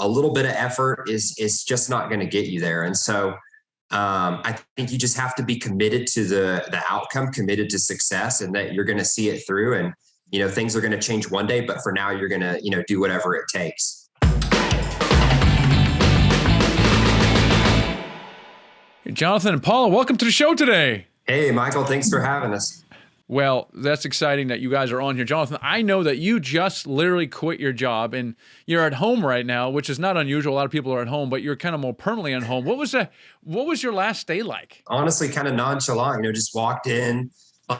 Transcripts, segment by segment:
a little bit of effort is just not going to get you there. And so I think you just have to be committed to the outcome, committed to success, and that you're going to see it through. And, things are going to change one day, but for now you're going to, do whatever it takes. Jonathan and Paula, welcome to the show today. Hey, Michael, thanks for having us. Well, that's exciting that you guys are on here. Jonathan, I know that you just literally quit your job and you're at home right now, which is not unusual. A lot of people are at home, but you're kind of more permanently at home. What was your last day like? Honestly, kind of nonchalant, just walked in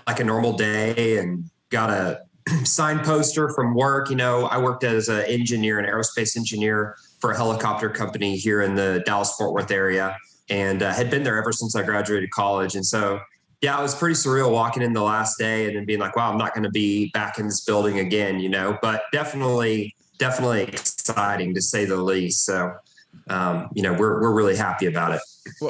like a normal day and got a sign poster from work. I worked as an engineer, an aerospace engineer for a helicopter company here in the Dallas-Fort Worth area, and had been there ever since I graduated college. And so, yeah, it was pretty surreal walking in the last day and then being like, wow, I'm not going to be back in this building again, but definitely exciting to say the least. So, we're really happy about it.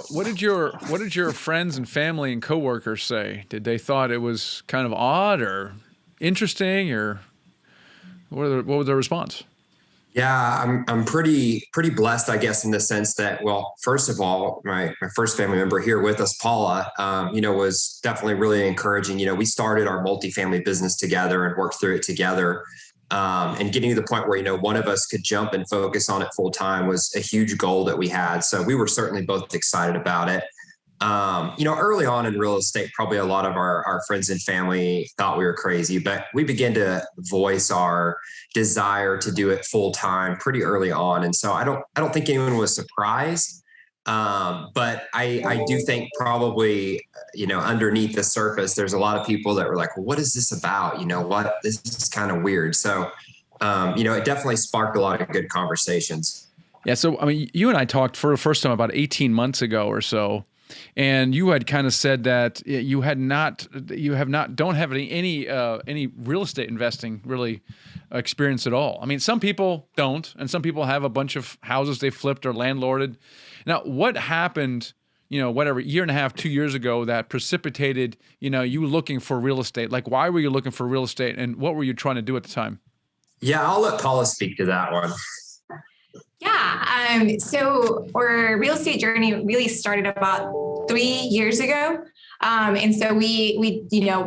What did your friends and family and coworkers say? Did they thought it was kind of odd or interesting, or what was their response? Yeah, I'm pretty blessed, I guess, in the sense that, well, first of all, my first family member here with us, Paula, was definitely really encouraging. We started our multifamily business together and worked through it together. And getting to the point where, one of us could jump and focus on it full time was a huge goal that we had. So we were certainly both excited about it. Early on in real estate, probably a lot of our friends and family thought we were crazy, but we began to voice our desire to do it full time pretty early on. And so I don't think anyone was surprised. But I do think probably, underneath the surface, there's a lot of people that were like, well, what is this about? This is kind of weird. So, it definitely sparked a lot of good conversations. Yeah. So, you and I talked for the first time about 18 months ago or so. And you had kind of said that don't have any real estate investing really experience at all. Some people don't, and some people have a bunch of houses they flipped or landlorded. Now, what happened, whatever, year and a half, 2 years ago that precipitated, you looking for real estate? Like, why were you looking for real estate, and what were you trying to do at the time? Yeah, I'll let Paula speak to that one. Yeah. So our real estate journey really started about 3 years ago. And so we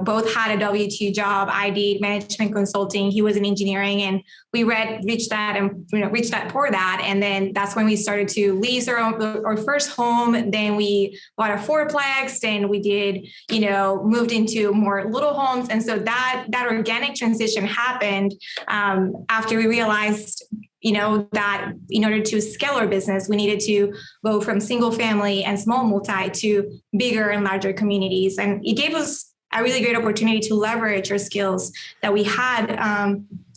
both had a W-2 job. I did management consulting. He was in engineering, and we reached that for that. And then that's when we started to lease our first home. Then we bought a fourplex, and we did, moved into more little homes. And so that organic transition happened after we realized that in order to scale our business, we needed to go from single family and small multi to bigger and larger communities. And it gave us a really great opportunity to leverage our skills that we had,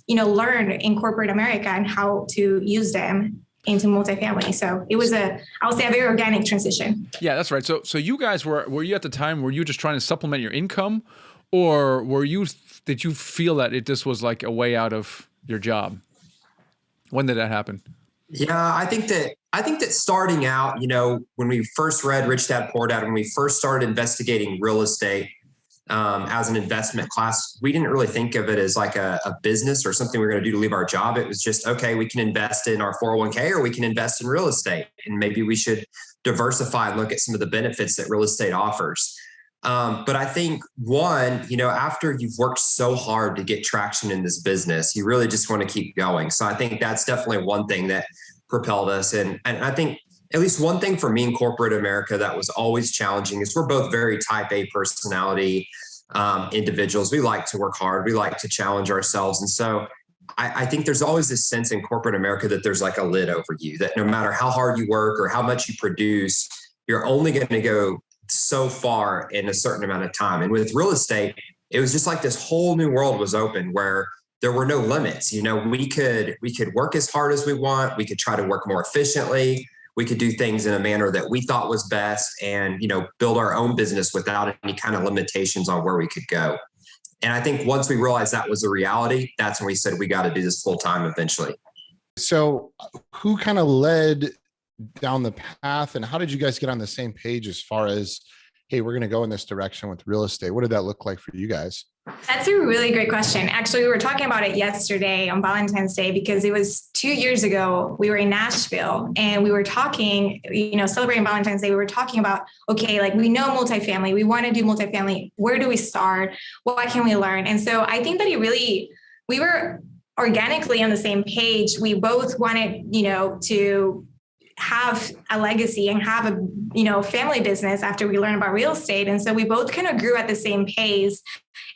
learned in corporate America and how to use them into multifamily. So it was I would say a very organic transition. Yeah, that's right. So you guys were you at the time, were you just trying to supplement your income, or did you feel that this was like a way out of your job? When did that happen? Yeah, I think that starting out, when we first read Rich Dad Poor Dad, when we first started investigating real estate as an investment class, we didn't really think of it as like a business or something we were going to do to leave our job. It was just, okay, we can invest in our 401k, or we can invest in real estate, and maybe we should diversify and look at some of the benefits that real estate offers. But I think after you've worked so hard to get traction in this business, you really just want to keep going. So I think that's definitely one thing that propelled us. And I think at least one thing for me in corporate America that was always challenging is we're both very type A personality individuals. We like to work hard. We like to challenge ourselves. And so I think there's always this sense in corporate America that there's like a lid over you, that no matter how hard you work or how much you produce, you're only going to go so far in a certain amount of time. And with real estate, it was just like this whole new world was open where there were no limits. We could work as hard as we want. We could try to work more efficiently. We could do things in a manner that we thought was best and, build our own business without any kind of limitations on where we could go. And I think once we realized that was a reality, that's when we said we got to do this full time eventually. So who kind of led down the path, and how did you guys get on the same page as far as, hey, we're going to go in this direction with real estate? What did that look like for you guys? That's a really great question. Actually, we were talking about it yesterday on Valentine's Day because it was 2 years ago. We were in Nashville and we were talking, celebrating Valentine's Day. We were talking about, okay, like we know multifamily, we want to do multifamily. Where do we start? What can we learn? And so I think that we were organically on the same page. We both wanted, to have a legacy and have a family business after we learned about real estate. And so we both kind of grew at the same pace,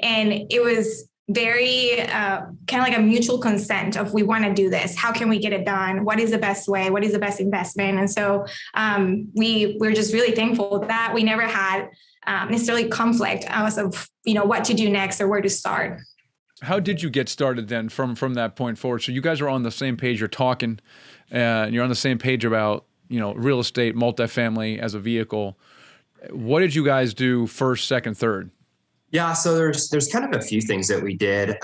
and it was very kind of like a mutual consent of we want to do this. How can we get it done? What is the best way? What is the best investment? And so we're just really thankful that we never had necessarily conflict of what to do next or where to start. How did you get started then from that point forward? So you guys are on the same page, you're talking, and you're on the same page about, real estate, multifamily as a vehicle. What did you guys do first, second, third? Yeah, so there's kind of a few things that we did.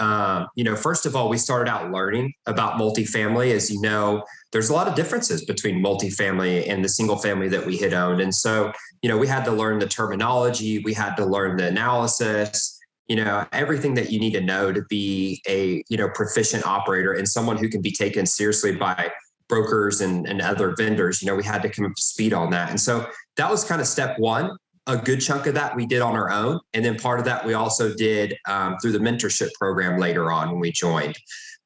First of all, we started out learning about multifamily. As you know, there's a lot of differences between multifamily and the single family that we had owned. And so, we had to learn the terminology, we had to learn the analysis, everything that you need to know to be a, proficient operator and someone who can be taken seriously by brokers and other vendors. We had to come up to speed on that. And so that was kind of step one. A good chunk of that we did on our own. And then part of that we also did through the mentorship program later on when we joined.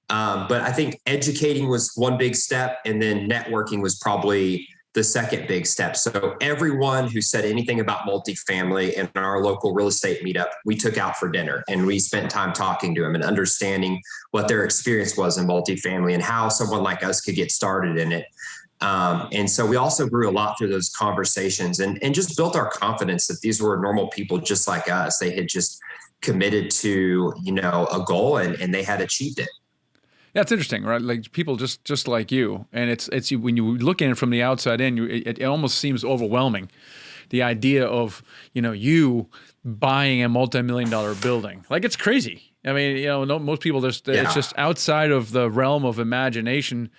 But I think educating was one big step. And then networking was probably the second big step. So everyone who said anything about multifamily in our local real estate meetup, we took out for dinner and we spent time talking to them and understanding what their experience was in multifamily and how someone like us could get started in it. And so we also grew a lot through those conversations and just built our confidence that these were normal people just like us. They had just committed to, a goal and they had achieved it. Yeah, it's interesting, right? Like people just like you, and it's when you look at it from the outside in, it almost seems overwhelming. The idea of you buying a multi-million-dollar building, like it's crazy. I mean, most people it's just outside of the realm of imagination,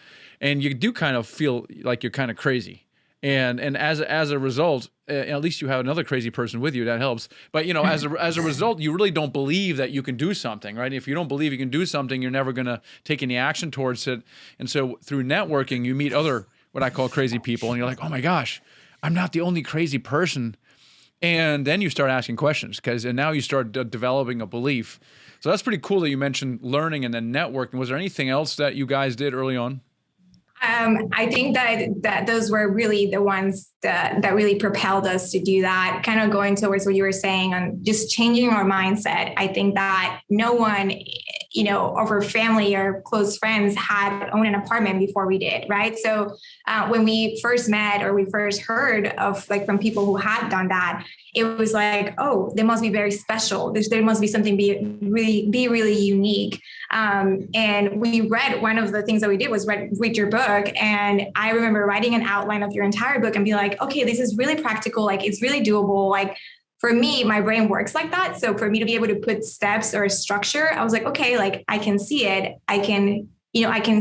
and you do kind of feel like you're kind of crazy. And as a result, at least you have another crazy person with you. That helps. But as a result, you really don't believe that you can do something, right? If you don't believe you can do something, you're never going to take any action towards it. And so through networking, you meet other what I call crazy people, and you're like, oh my gosh, I'm not the only crazy person. And then you start asking questions and now you start developing a belief. So that's pretty cool that you mentioned learning and then networking. Was there anything else that you guys did early on? I think that those were really the ones that really propelled us to do that, kind of going towards what you were saying on just changing our mindset. I think that no one, of our family or close friends had owned an apartment before we did, right? So when we first met or we first heard of from people who had done that, it was like, oh, they must be very special. There must be something really unique. And we read, one of the things that we did was read your book. And I remember writing an outline of your entire book and be like, okay, this is really practical. Like it's really doable. Like for me, my brain works like that. So for me to be able to put steps or a structure, I was like, okay, like I can see it. I can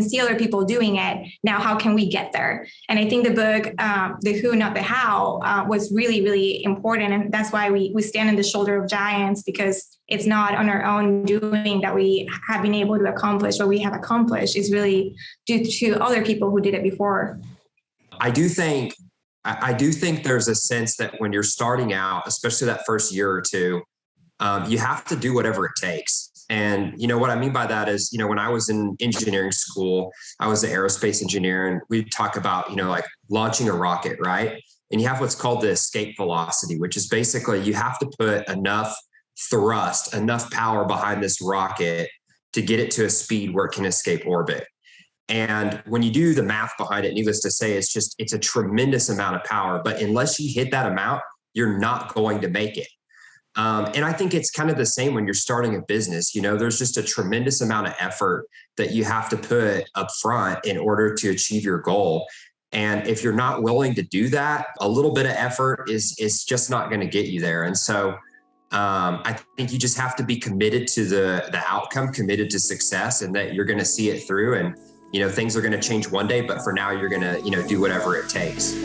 see other people doing it. Now, how can we get there? And I think the book, The Who, Not the How, was really, really important. And that's why we stand on the shoulder of giants, because it's not on our own doing that we have been able to accomplish what we have accomplished. It's really due to other people who did it before. I do think there's a sense that when you're starting out, especially that first year or two, you have to do whatever it takes. And what I mean by that is, when I was in engineering school, I was an aerospace engineer, and we talk about, like launching a rocket, right? And you have what's called the escape velocity, which is basically you have to put enough thrust, enough power behind this rocket to get it to a speed where it can escape orbit. And when you do the math behind it, needless to say, it's a tremendous amount of power. But unless you hit that amount, you're not going to make it. And I think it's kind of the same when you're starting a business. There's just a tremendous amount of effort that you have to put up front in order to achieve your goal. And if you're not willing to do that, a little bit of effort is just not going to get you there. And so I think you just have to be committed to the outcome, committed to success, and that you're going to see it through. And things are going to change one day, but for now, you're going to do whatever it takes.